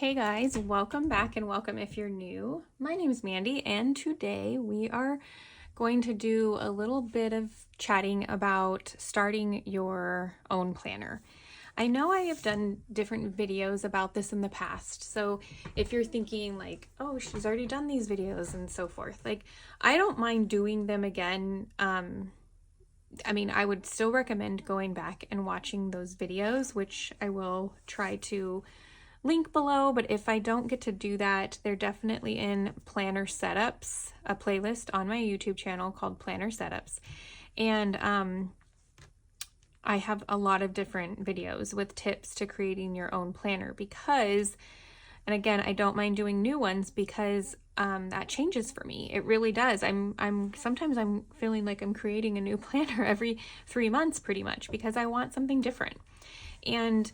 Hey guys, welcome back and welcome if you're new. My name is Mandy and today we are going to do a little bit of chatting about starting your own planner. I know I have done different videos about this in the past, so if you're thinking like, oh, she's already done these videos and so forth, like I don't mind doing them again. I would still recommend going back and watching those videos, which I will try to link below, but if I don't get to do that, they're definitely in Planner Setups, a playlist on my YouTube channel called Planner Setups. And I have a lot of different videos with tips to creating your own planner because, and again, I don't mind doing new ones because that changes for me. It really does. Sometimes I'm feeling like I'm creating a new planner every 3 months pretty much because I want something different. And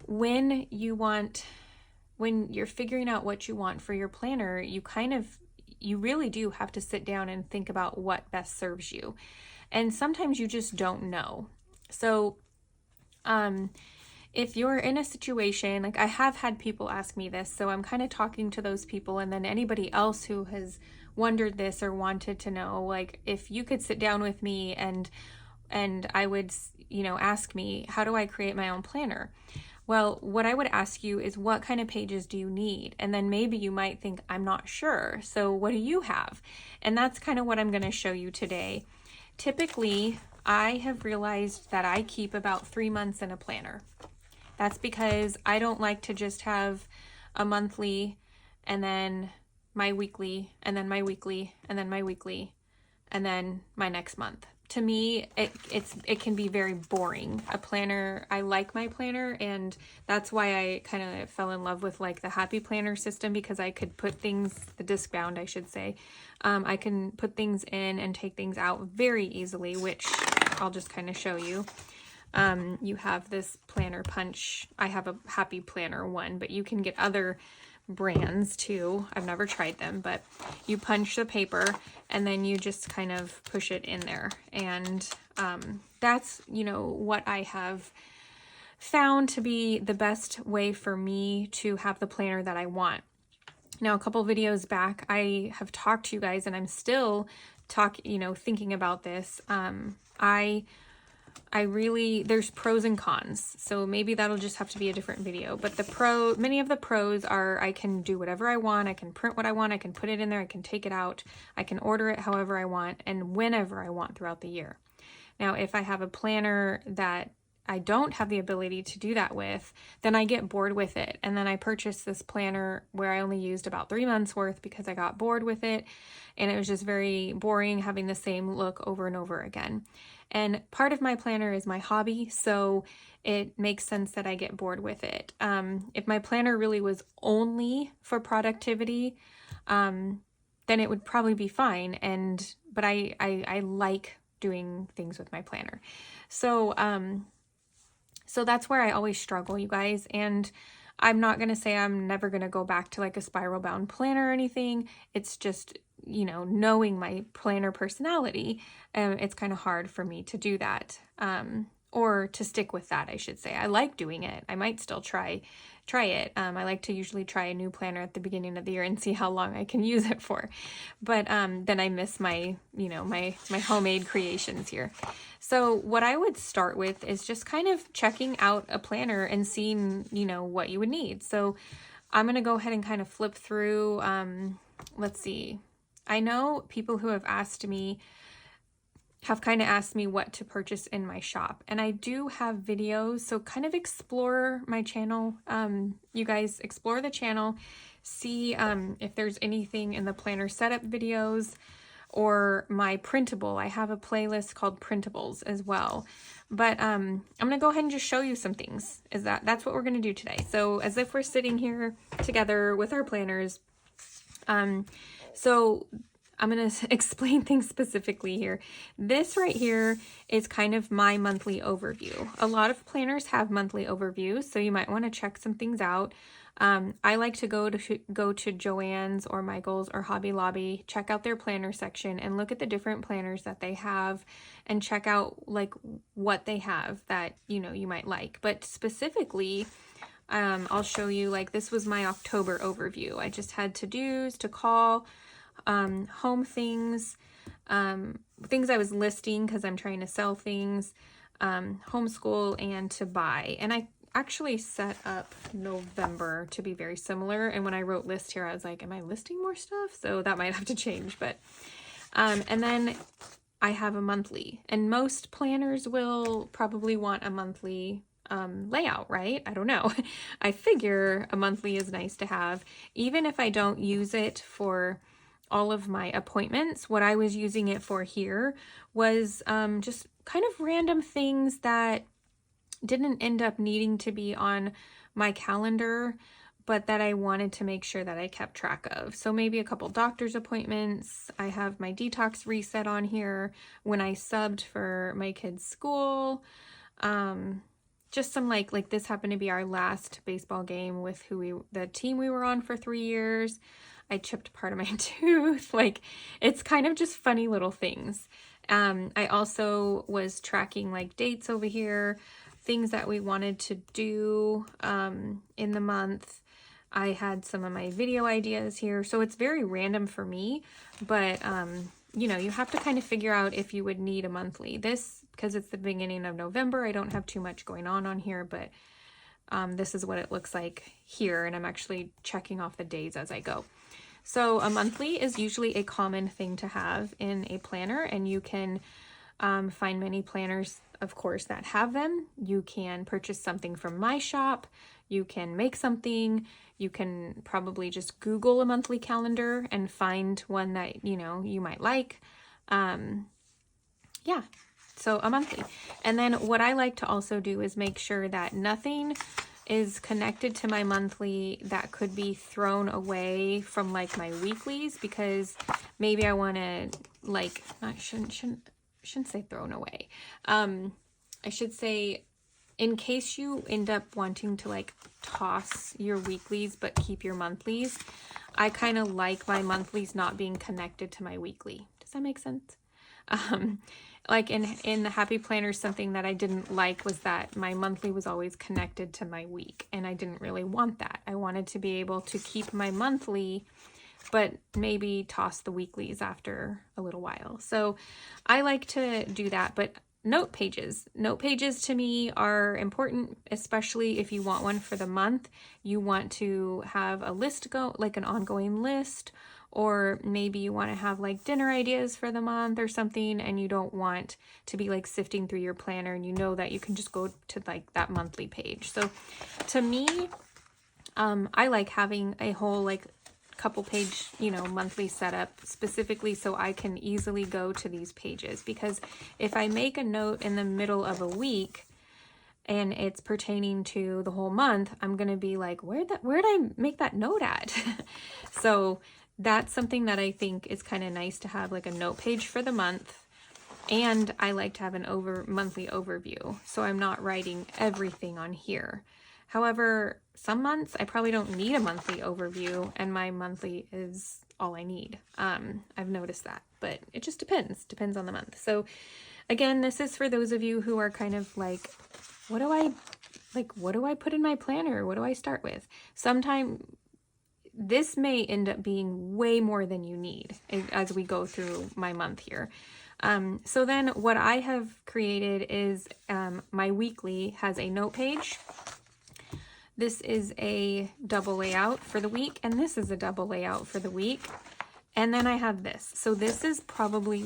when you're figuring out what you want for your planner, you really do have to sit down and think about what best serves you. And sometimes you just don't know. So, if you're in a situation, like I have had people ask me this, so I'm kind of talking to those people, and then anybody else who has wondered this or wanted to know, like if you could sit down with me and I would, ask me, how do I create my own planner? Well, what I would ask you is what kind of pages do you need? And then maybe you might think, I'm not sure. So what do you have? And that's kind of what I'm going to show you today. Typically, I have realized that I keep about 3 months in a planner. That's because I don't like to just have a monthly and then my weekly and then my weekly and then my weekly and then my next month. To me, it can be very boring. A planner, I like my planner, and that's why I kind of fell in love with like the Happy Planner system, because I could put things, the disc bound I should say, I can put things in and take things out very easily, which I'll just kind of show you. You have this planner punch. I have a Happy Planner one, but you can get other brands too. I've never tried them, but you punch the paper and then you just kind of push it in there. And that's, what I have found to be the best way for me to have the planner that I want. Now, a couple videos back, I have talked to you guys, and I'm still thinking about this. There's pros and cons, so maybe that'll just have to be a different video. But many of the pros are I can do whatever I want, I can print what I want, I can put it in there, I can take it out, I can order it however I want and whenever I want throughout the year. Now, if I have a planner that I don't have the ability to do that with, then I get bored with it. And then I purchased this planner where I only used about 3 months worth because I got bored with it. And it was just very boring having the same look over and over again. And part of my planner is my hobby, so it makes sense that I get bored with it. If my planner really was only for productivity, then it would probably be fine. But I like doing things with my planner. So that's where I always struggle, you guys. And I'm not going to say I'm never going to go back to like a spiral bound planner or anything. It's just, knowing my planner personality, it's kind of hard for me to do that. Or to stick with that, I should say. I like doing it. I might still try it. I like to usually try a new planner at the beginning of the year and see how long I can use it for. But then I miss my homemade creations here. So what I would start with is just kind of checking out a planner and seeing, what you would need. So I'm going to go ahead and kind of flip through. Let's see. I know people who have kind of asked me what to purchase in my shop, and I do have videos, so kind of explore my channel. You guys explore the channel, see if there's anything in the planner setup videos or my printable. I have a playlist called printables as well, but I'm gonna go ahead and just show you some things. That's what we're gonna do today. So as if we're sitting here together with our planners, so I'm going to explain things specifically here. This right here is kind of my monthly overview. A lot of planners have monthly overviews, so you might want to check some things out. I like to go to Joann's or Michael's or Hobby Lobby, check out their planner section and look at the different planners that they have and check out like what they have that, you might like. But specifically, I'll show you, like, this was my October overview. I just had to-dos, to call, home things, things I was listing because I'm trying to sell things, homeschool, and to buy. And I actually set up November to be very similar. And when I wrote list here, I was like, am I listing more stuff? So that might have to change. But, and then I have a monthly, and most planners will probably want a monthly layout, right? I don't know. I figure a monthly is nice to have, even if I don't use it for all of my appointments. What I was using it for here was just kind of random things that didn't end up needing to be on my calendar, but that I wanted to make sure that I kept track of. So maybe a couple doctor's appointments. I have my detox reset on here, when I subbed for my kids' school. Just some like this happened to be our last baseball game with the team we were on for 3 years. I chipped part of my tooth. Like, it's kind of just funny little things. I also was tracking like dates over here, things that we wanted to do in the month. I had some of my video ideas here. So it's very random for me, but you know, you have to kind of figure out if you would need a monthly. This, because it's the beginning of November, I don't have too much going on here, but this is what it looks like here. And I'm actually checking off the days as I go. So a monthly is usually a common thing to have in a planner, and you can find many planners, of course, that have them. You can purchase something from my shop. You can make something. You can probably just Google a monthly calendar and find one that, you know, you might like. Yeah, so a monthly. And then what I like to also do is make sure that nothing is connected to my monthly that could be thrown away from like my weeklies, because maybe I want to like, shouldn't say thrown away. I should say, in case you end up wanting to like toss your weeklies but keep your monthlies, I kind of like my monthlies not being connected to my weekly. Does that make sense? Like in the Happy Planner, something that I didn't like was that my monthly was always connected to my week, and I didn't really want that. I wanted to be able to keep my monthly, but maybe toss the weeklies after a little while. So I like to do that. But note pages to me are important, especially if you want one for the month. You want to have a list like an ongoing list, or maybe you want to have like dinner ideas for the month or something, and you don't want to be like sifting through your planner, and you know that you can just go to like that monthly page. So to me, I like having a whole like couple page, you know, monthly setup specifically so I can easily go to these pages, because if I make a note in the middle of a week and it's pertaining to the whole month, I'm going to be like, where did I make that note at? So that's something that I think is kind of nice to have, like a note page for the month. And I like to have an monthly overview, so I'm not writing everything on here. However, some months I probably don't need a monthly overview, and my monthly is all I need. I've noticed that, but it just depends on the month. So again, this is for those of you who are kind of like, what do I put in my planner? What do I start with? Sometimes this may end up being way more than you need as we go through my month here. So then what I have created is my weekly has a note page. This is a double layout for the week, and this is a double layout for the week. And then I have this. So this is probably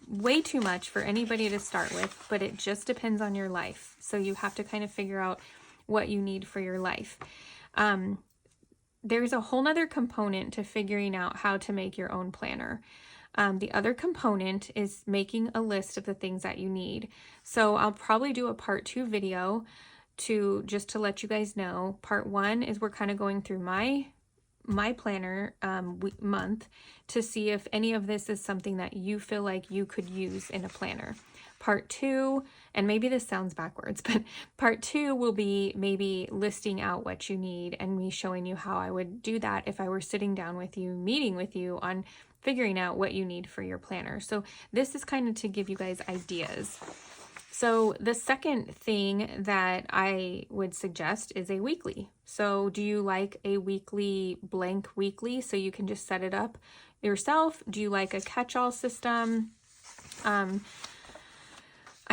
way too much for anybody to start with, but it just depends on your life. So you have to kind of figure out what you need for your life. There's a whole nother component to figuring out how to make your own planner. The other component is making a list of the things that you need. So I'll probably do a part 2 video just to let you guys know. Part 1 is we're kind of going through my planner month to see if any of this is something that you feel like you could use in a planner. Part 2, and maybe this sounds backwards, but part 2 will be maybe listing out what you need and me showing you how I would do that if I were sitting down with you, meeting with you on figuring out what you need for your planner. So this is kind of to give you guys ideas. So the second thing that I would suggest is a weekly. So do you like a weekly blank weekly so you can just set it up yourself? Do you like a catch-all system? I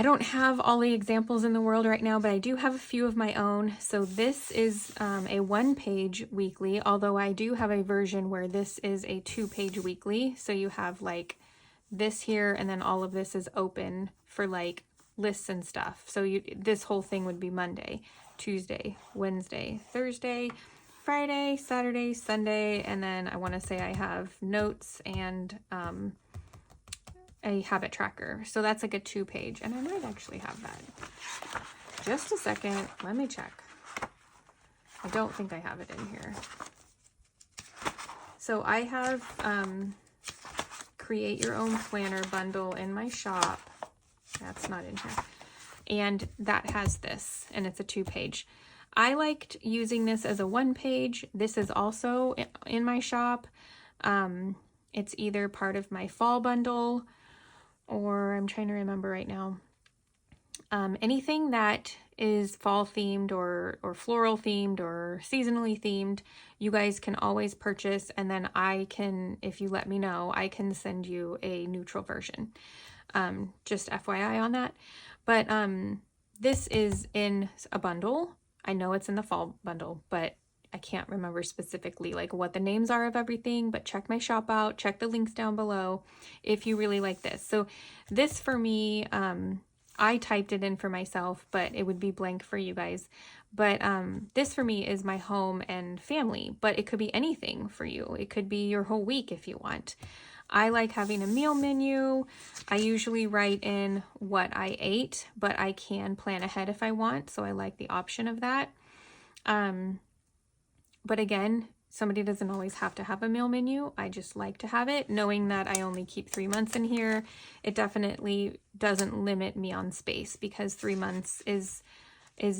don't have all the examples in the world right now, but I do have a few of my own. So this is a 1-page weekly, although I do have a version where this is a 2-page weekly. So you have like this here, and then all of this is open for like lists and stuff. So this whole thing would be Monday, Tuesday, Wednesday, Thursday, Friday, Saturday, Sunday, and then I want to say I have notes and a habit tracker. So that's like a 2-page, and I might actually have that. Just a second, let me check. I don't think I have it in here. So I have create your own planner bundle in my shop. That's not in here. And that has this, and it's a 2-page. I liked using this as a 1-page. This is also in my shop. It's either part of my fall bundle, or I'm trying to remember right now. Anything that is fall themed or floral themed or seasonally themed, you guys can always purchase, and then I can, if you let me know, I can send you a neutral version. Just FYI on that. But this is in a bundle. I know it's in the fall bundle, but I can't remember specifically like what the names are of everything, but check my shop out, check the links down below if you really like this. So this for me, I typed it in for myself, but it would be blank for you guys. But this for me is my home and family, but it could be anything for you. It could be your whole week if you want. I like having a meal menu. I usually write in what I ate, but I can plan ahead if I want. So I like the option of that. But again, somebody doesn't always have to have a meal menu. I just like to have it, knowing that I only keep 3 months in here. It definitely doesn't limit me on space, because 3 months is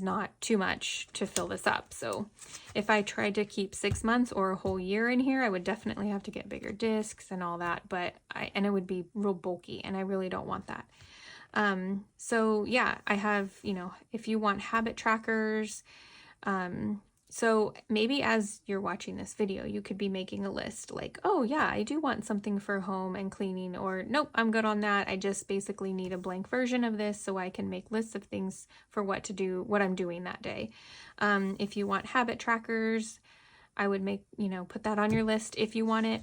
not too much to fill this up. So if I tried to keep 6 months or a whole year in here, I would definitely have to get bigger discs and all that, and it would be real bulky, and I really don't want that. So yeah, I have, if you want habit trackers, so maybe as you're watching this video, you could be making a list like, oh yeah, I do want something for home and cleaning, or nope, I'm good on that. I just basically need a blank version of this so I can make lists of things for what to do, what I'm doing that day. If you want habit trackers, I would make, put that on your list if you want it.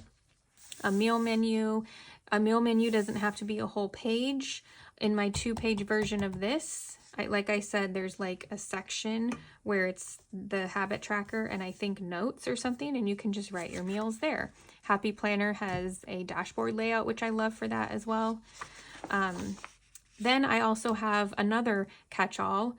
A meal menu doesn't have to be a whole page. In my 2-page version of this, like I said, there's like a section where it's the habit tracker and I think notes or something, and you can just write your meals there. Happy Planner has a dashboard layout, which I love for that as well. Then I also have another catch-all,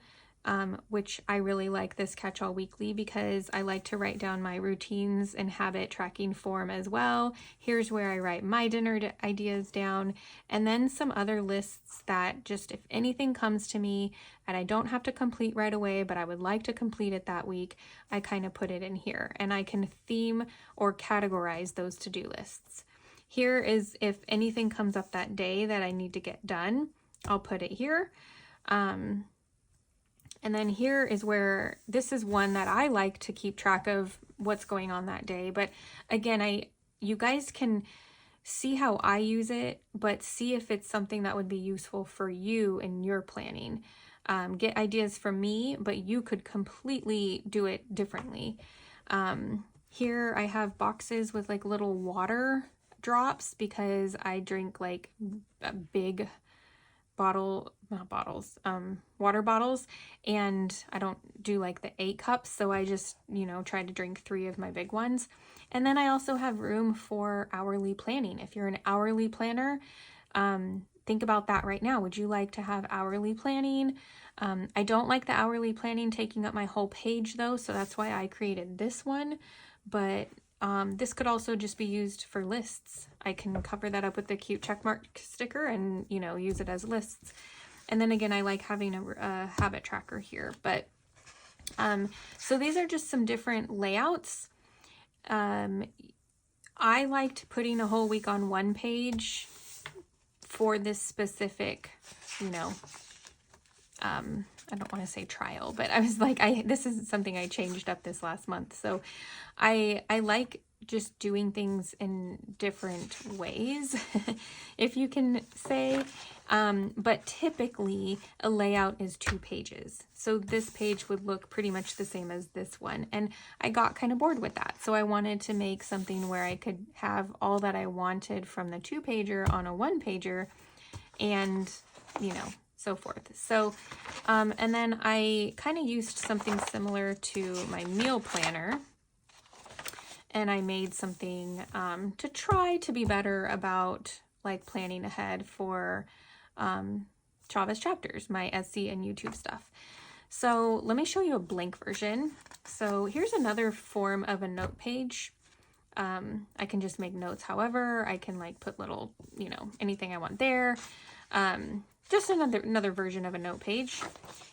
which I really like this catch-all weekly because I like to write down my routines and habit tracking form as well. Here's where I write my dinner ideas down, and then some other lists that just if anything comes to me and I don't have to complete right away, but I would like to complete it that week, I kind of put it in here, and I can theme or categorize those to-do lists. Here is if anything comes up that day that I need to get done, I'll put it here. And then here is where, this is one that I like to keep track of what's going on that day. But again, you guys can see how I use it, but see if it's something that would be useful for you in your planning. Get ideas from me, but you could completely do it differently. Here I have boxes with like little water drops because I drink like a big water bottles, and I don't do like the 8 cups, so I just try to drink 3 of my big ones. And then I also have room for hourly planning. If you're an hourly planner, think about that right now. Would you like to have hourly planning? I don't like the hourly planning taking up my whole page though, so that's why I created this one. But this could also just be used for lists. I can cover that up with the cute checkmark sticker and, use it as lists. And then again, I like having a habit tracker here. But so these are just some different layouts. I liked putting a whole week on one page for this specific, I don't want to say trial, but I was like, this is something I changed up this last month. So I like just doing things in different ways, if you can say. But typically a layout is 2 pages. So this page would look pretty much the same as this one. And I got kind of bored with that. So I wanted to make something where I could have all that I wanted from the 2-pager on a 1-pager, and, you know, so forth. So, and then I kind of used something similar to my meal planner, and I made something to try to be better about like planning ahead for Chavez chapters, my Etsy and YouTube stuff. So let me show you a blank version. So here's another form of a note page. I can just make notes however. I can like put little, you know, anything I want there. Just another version of a note page.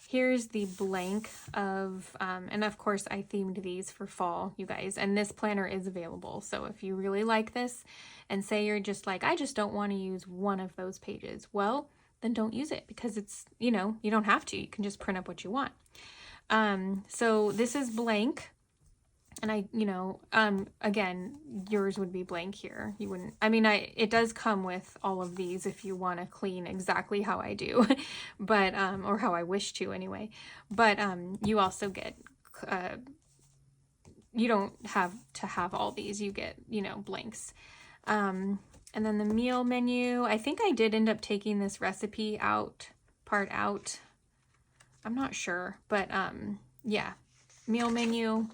Here's the blank of, and of course I themed these for fall, you guys, and this planner is available. So if you really like this and say you're just like, I just don't want to use one of those pages, well, then don't use it, because it's, you know, you don't have to, you can just print up what you want. So this is blank. And I, you know, again, yours would be blank here. You wouldn't, I mean, it does come with all of these if you want to clean exactly how I do, but, or how I wish to anyway. But, you also get, you don't have to have all these, you get, you know, blanks. And then the meal menu, I think I did end up taking this recipe part out. I'm not sure, but, yeah, meal menu.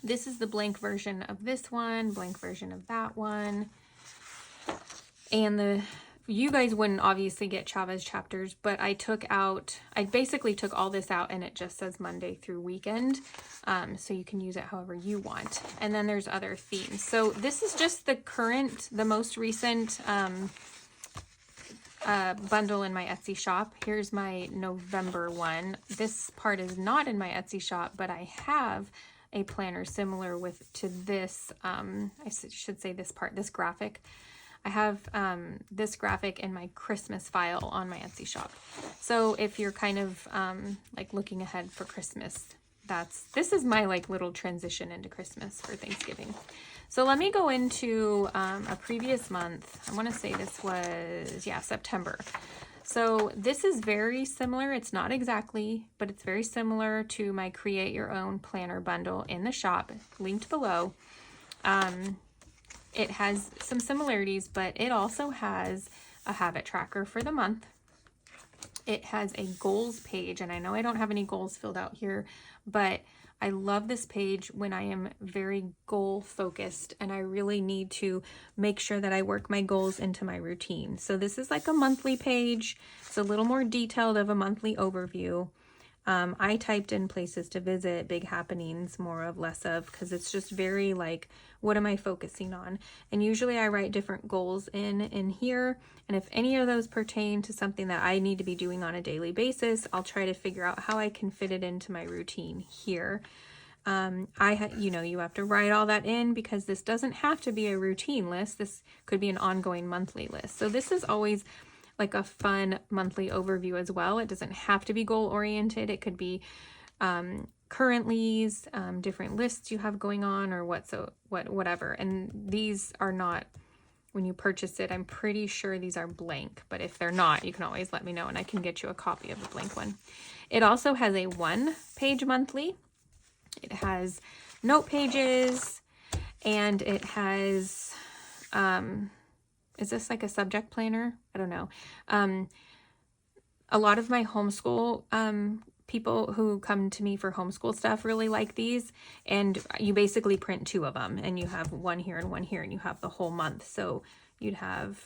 This is the blank version of this one, blank version of that one. And you guys wouldn't obviously get Chavez chapters, but I basically took all this out and it just says Monday through weekend. So you can use it however you want. And then there's other themes. So this is just the most recent bundle in my Etsy shop. Here's my November one. This part is not in my Etsy shop, but I have a planner similar to this, I should say this graphic. I have this graphic in my Christmas file on my Etsy shop. So if you're kind of like looking ahead for Christmas, this is my like little transition into Christmas for Thanksgiving. So let me go into a previous month. I want to say this was, yeah, September. So this is very similar. It's not exactly, but it's very similar to my Create Your Own Planner bundle in the shop, linked below. It has some similarities, but it also has a habit tracker for the month. It has a goals page, and I know I don't have any goals filled out here, but I love this page when I am very goal focused and I really need to make sure that I work my goals into my routine. So this is like a monthly page. It's a little more detailed of a monthly overview. I typed in places to visit, big happenings, more of, less of, because it's just very like, what am I focusing on? And usually I write different goals in here. And if any of those pertain to something that I need to be doing on a daily basis, I'll try to figure out how I can fit it into my routine here. You know, you have to write all that in because this doesn't have to be a routine list. This could be an ongoing monthly list. So this is always like a fun monthly overview as well. It doesn't have to be goal oriented. It could be currently's, different lists you have going on, or whatever. And these are not, when you purchase it, I'm pretty sure these are blank, but if they're not, you can always let me know and I can get you a copy of the blank one. It also has a 1-page monthly. It has note pages, and it has, is this like a subject planner? I don't know. A lot of my homeschool people who come to me for homeschool stuff really like these, and you basically print 2 of them, and you have one here and one here, and you have the whole month. So you'd have,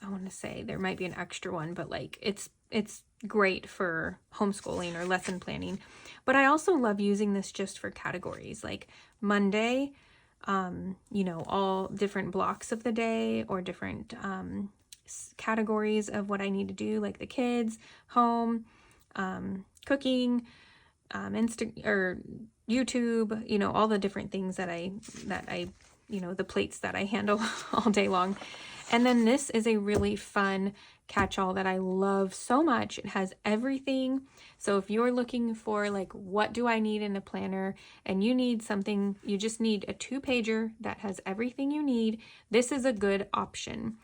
I want to say there might be an extra one, but like it's great for homeschooling or lesson planning. But I also love using this just for categories, like Monday, you know, all different blocks of the day, or different categories of what I need to do, like the kids, home, cooking, or YouTube, you know, all the different things that I, you know, the plates that I handle all day long. And then this is a really fun catch-all that I love so much. It has everything. So if you're looking for like, what do I need in a planner, and you need something, you just need a 2-pager that has everything you need, this is a good option.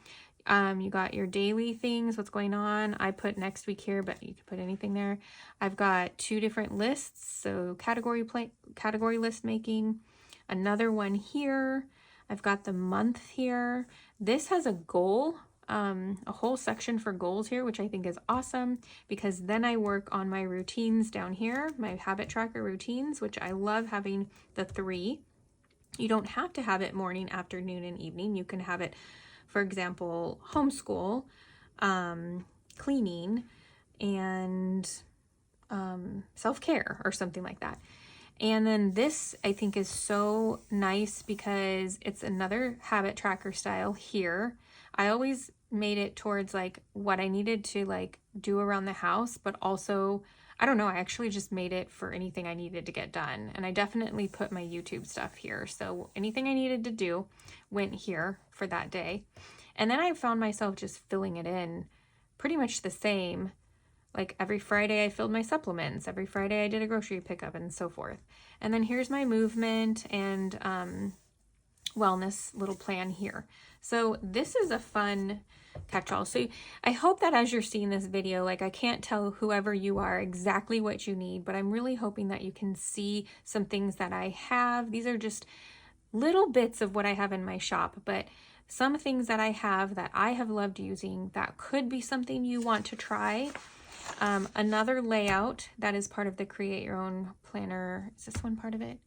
You got your daily things, what's going on. I put next week here, but you can put anything there. I've got 2 different lists, so category list making, another one here. I've got the month here. This has a goal, a whole section for goals here, which I think is awesome, because then I work on my routines down here, my habit tracker routines, which I love having the 3. You don't have to have it morning, afternoon, and evening. You can have it, for example, homeschool, cleaning, and self-care or something like that. And then this I think is so nice because it's another habit tracker style here. I always made it towards like what I needed to like do around the house, but also, I don't know, I actually just made it for anything I needed to get done. And I definitely put my YouTube stuff here. So anything I needed to do went here for that day. And then I found myself just filling it in pretty much the same. Like every Friday I filled my supplements, every Friday I did a grocery pickup, and so forth. And then here's my movement and wellness little plan here. So this is a fun catch-all. So I hope that as you're seeing this video, like I can't tell whoever you are exactly what you need, but I'm really hoping that you can see some things that I have. These are just little bits of what I have in my shop, but some things that I have that I have loved using that could be something you want to try. Another layout that is part of the Create Your Own Planner. Is this one part of it?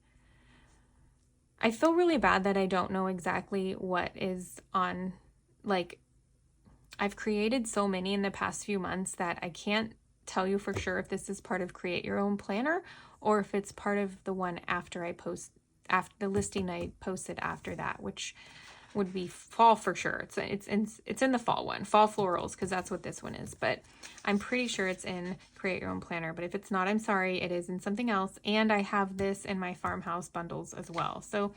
I feel really bad that I don't know exactly what is on, like, I've created so many in the past few months that I can't tell you for sure if this is part of Create Your Own Planner or if it's part of the one after I post, after the listing I posted after that, which would be fall for sure. It's in the fall one, fall florals, because that's what this one is. But I'm pretty sure it's in Create Your Own Planner. But if it's not, I'm sorry, it is in something else. And I have this in my farmhouse bundles as well. So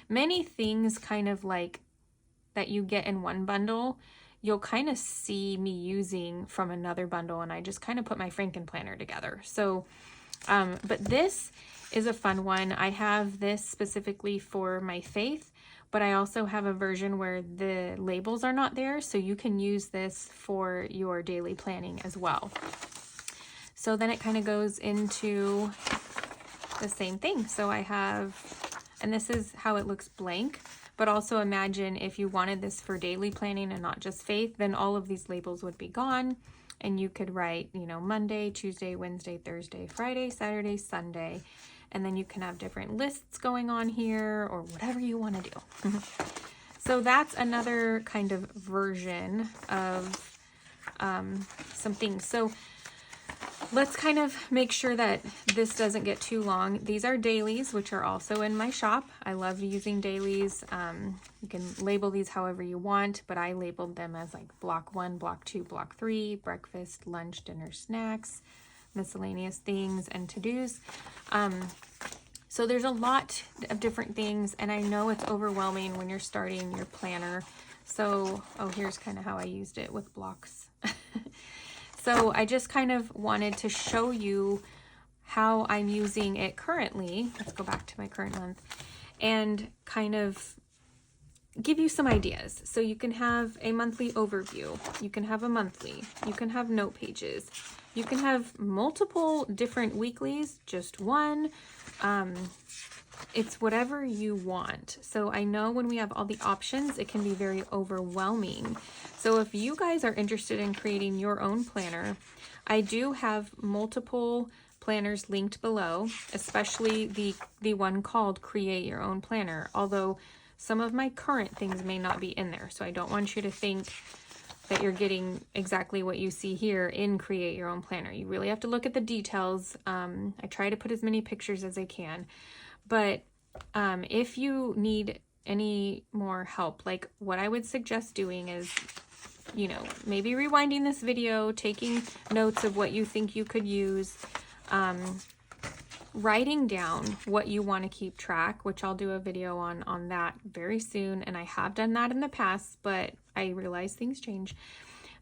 many things kind of like that you get in one bundle, you'll kind of see me using from another bundle, and I just kind of put my Franken planner together. So, but this is a fun one. I have this specifically for my faith, but I also have a version where the labels are not there, so you can use this for your daily planning as well. So then it kind of goes into the same thing. So I have, and this is how it looks blank, but also imagine if you wanted this for daily planning and not just faith, then all of these labels would be gone, and you could write, you know, Monday, Tuesday, Wednesday, Thursday, Friday, Saturday, Sunday. And then you can have different lists going on here or whatever you want to do. So that's another kind of version of some things. So let's kind of make sure that this doesn't get too long. These are dailies, which are also in my shop. I love using dailies. You can label these however you want, but I labeled them as like block 1, block 2, block 3, breakfast, lunch, dinner, snacks, miscellaneous things, and to-dos. So there's a lot of different things, and I know it's overwhelming when you're starting your planner. So, oh, here's kind of how I used it with blocks. So I just kind of wanted to show you how I'm using it currently. Let's go back to my current month and kind of give you some ideas. So you can have a monthly overview. You can have a monthly. You can have note pages. You can have multiple different weeklies, just one. It's whatever you want. So I know when we have all the options, it can be very overwhelming. So if you guys are interested in creating your own planner, I do have multiple planners linked below, especially the one called Create Your Own Planner, although some of my current things may not be in there. So I don't want you to think that you're getting exactly what you see here in Create Your Own Planner. You really have to look at the details. I try to put as many pictures as I can, but if you need any more help, like what I would suggest doing is, you know, maybe rewinding this video, taking notes of what you think you could use, writing down what you want to keep track, which I'll do a video on that very soon. And I have done that in the past, but I realize things change.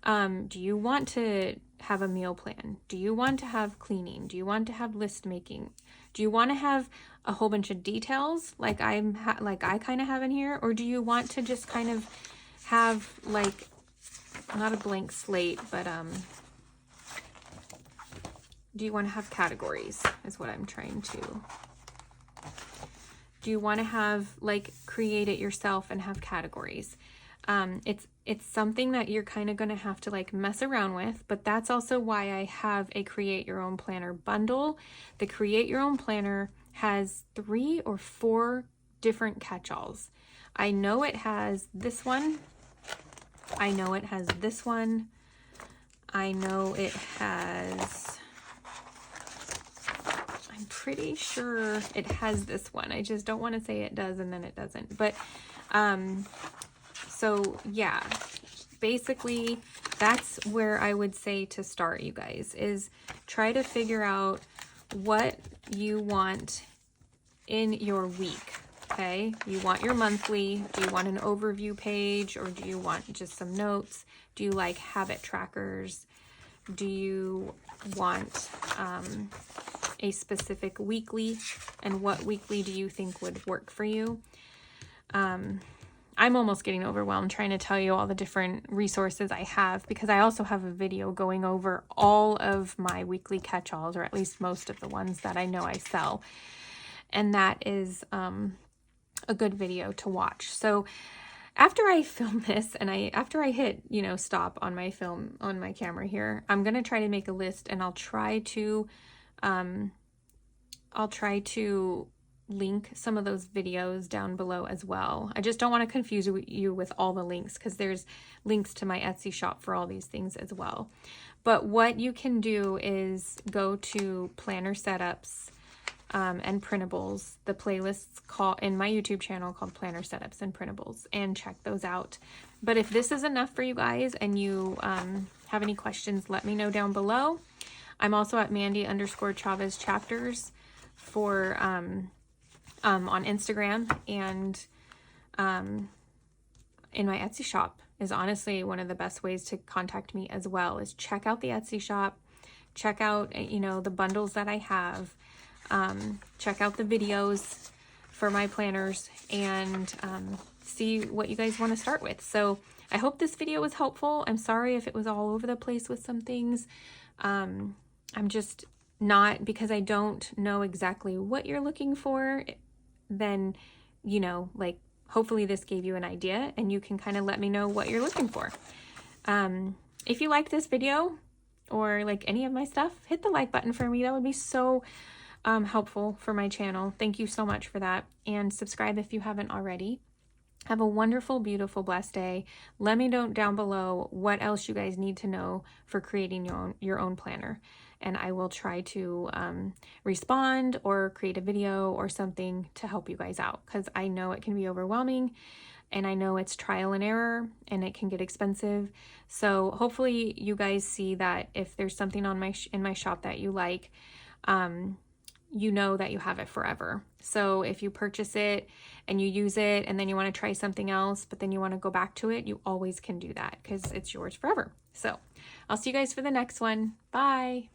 Do you want to have a meal plan? Do you want to have cleaning? Do you want to have list making? Do you want to have a whole bunch of details like I kind of have in here? Or do you want to just kind of have like, not a blank slate, but do you want to have categories is what I'm trying to. Do you want to have like create it yourself and have categories? It's something that you're kind of going to have to like mess around with, but that's also why I have a create your own planner bundle. The create your own planner has 3 or 4 different catch-alls. I know it has this one. I know it has this one. I know it has, I'm pretty sure it has this one. I just don't want to say it does and then it doesn't. But so yeah, basically that's where I would say to start, you guys, is try to figure out what you want in your week. Okay, you want your monthly, do you want an overview page, or do you want just some notes? Do you like habit trackers? Do you want a specific weekly, and what weekly do you think would work for you? I'm almost getting overwhelmed trying to tell you all the different resources I have, because I also have a video going over all of my weekly catch-alls, or at least most of the ones that I know I sell. And that is a good video to watch. So after I film this and after I hit, stop on my film, on my camera here, I'm going to try to make a list, and I'll try to link some of those videos down below as well. I just don't want to confuse you with all the links, because there's links to my Etsy shop for all these things as well. But what you can do is go to planner setups and printables, the playlists in my YouTube channel called Planner Setups and Printables, and check those out. But if this is enough for you guys and you have any questions, let me know down below. I'm also at Mandy_Chavez chapters for on Instagram, and in my Etsy shop is honestly one of the best ways to contact me as well. Is check out the Etsy shop, check out the bundles that I have, check out the videos for my planners, and see what you guys want to start with. So I hope this video was helpful. I'm sorry if it was all over the place with some things. I'm just not, because I don't know exactly what you're looking for, then, like, hopefully this gave you an idea and you can kind of let me know what you're looking for. If you like this video or like any of my stuff, hit the like button for me. That would be so helpful for my channel. Thank you so much for that. And subscribe if you haven't already. Have a wonderful, beautiful, blessed day. Let me know down below what else you guys need to know for creating your own planner. And I will try to respond or create a video or something to help you guys out, because I know it can be overwhelming, and I know it's trial and error, and it can get expensive. So hopefully you guys see that if there's something in my shop that you like, you know that you have it forever. So if you purchase it and you use it and then you want to try something else, but then you want to go back to it, you always can do that, because it's yours forever. So I'll see you guys for the next one. Bye.